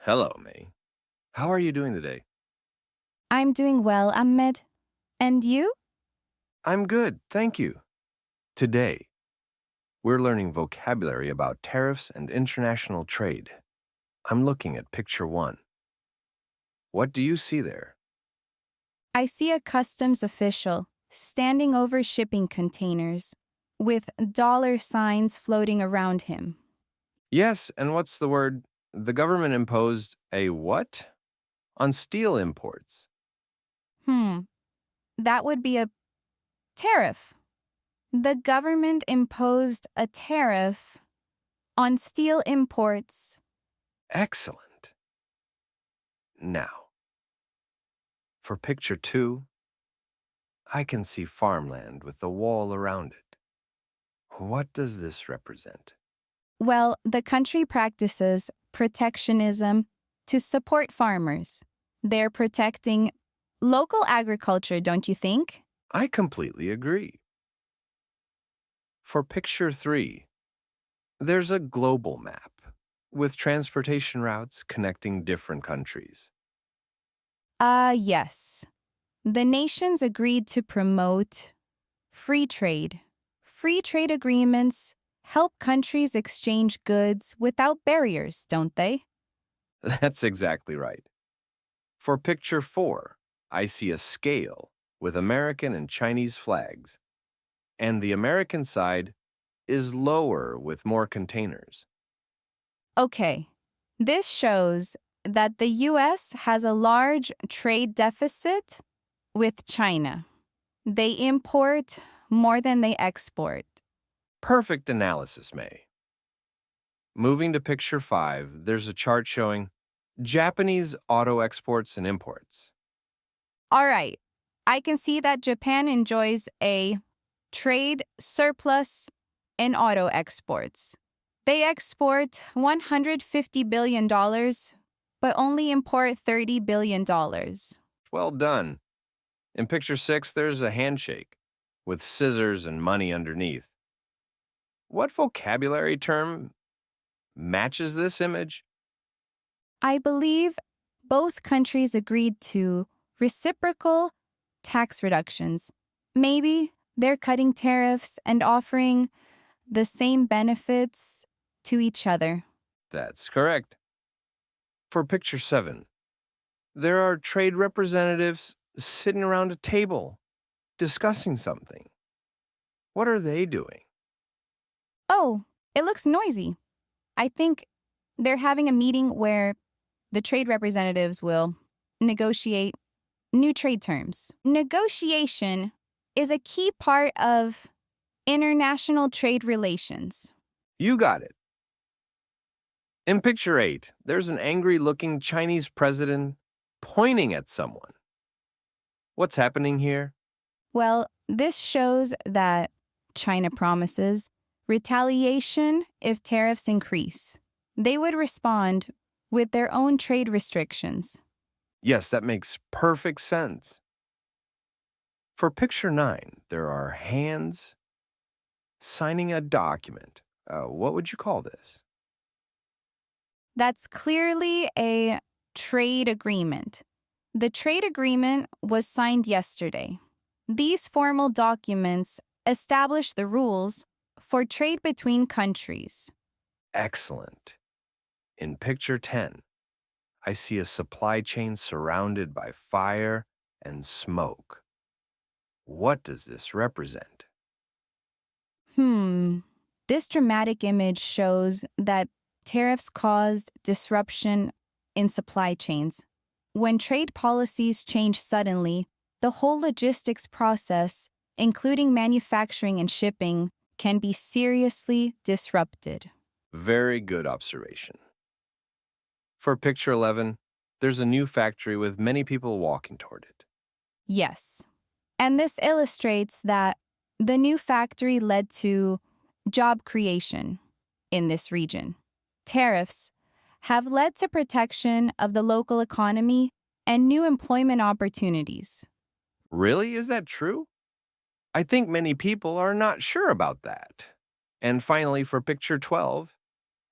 Hello, May. How are you doing today? I'm doing well, Ahmed. And you? I'm good, thank you. Today, we're learning vocabulary about tariffs and international trade. I'm looking at picture one. What do you see there? I see a customs official standing over shipping containers with dollar signs floating around him. Yes, and what's the word? The government imposed a what? On steel imports. Hmm, that would be a tariff. The government imposed a tariff on steel imports. Excellent. Now, for picture two, I can see farmland with a wall around it. What does this represent? Well, the country practices protectionism to support farmers. They're protecting local agriculture, don't you think? I completely agree. For picture three, there's a global map with transportation routes connecting different countries. Yes. The nations agreed to promote free trade. Free trade agreements help countries exchange goods without barriers, don't they? That's exactly right. For picture four, I see a scale with American and Chinese flags, and the American side is lower with more containers. Okay. This shows that the US has a large trade deficit with China. They import more than they export. Perfect analysis, May. Moving to picture five, there's a chart showing Japanese auto exports and imports. All right. I can see that Japan enjoys a trade surplus in auto exports. They export $150 billion, but only import $30 billion. Well done. In picture six, there's a handshake with scissors and money underneath. What vocabulary term matches this image? I believe both countries agreed to reciprocal tax reductions. Maybe they're cutting tariffs and offering the same benefits to each other. That's correct. For picture seven, there are trade representatives sitting around a table discussing something. What are they doing? Oh, it looks noisy. I think they're having a meeting where the trade representatives will negotiate new trade terms. Negotiation is a key part of international trade relations. You got it. In picture eight, there's an angry looking Chinese president pointing at someone. What's happening here? Well, this shows that China promises retaliation if tariffs increase. They would respond with their own trade restrictions. Yes, that makes perfect sense. For picture nine, there are hands signing a document. What would you call this? That's clearly a trade agreement. The trade agreement was signed yesterday. These formal documents establish the rules for trade between countries. Excellent. In picture 10, I see a supply chain surrounded by fire and smoke. What does this represent? Hmm. This dramatic image shows that tariffs caused disruption in supply chains. When trade policies change suddenly, the whole logistics process, including manufacturing and shipping, can be seriously disrupted. Very good observation. For picture 11, there's a new factory with many people walking toward it. Yes. And this illustrates that the new factory led to job creation in this region. Tariffs have led to protection of the local economy and new employment opportunities. Really? Is that true? I think many people are not sure about that. And finally, for picture 12,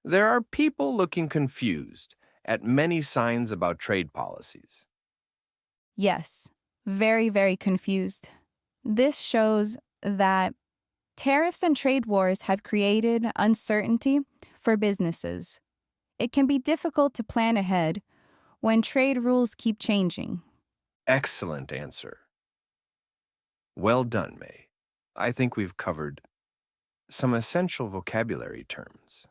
there are people looking confused at many signs about trade policies. Yes, very, very confused. This shows that tariffs and trade wars have created uncertainty for businesses. It can be difficult to plan ahead when trade rules keep changing. Excellent answer. Well done, May. I think we've covered some essential vocabulary terms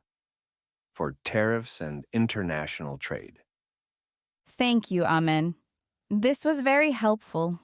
for tariffs and international trade. Thank you, Amen. This was very helpful.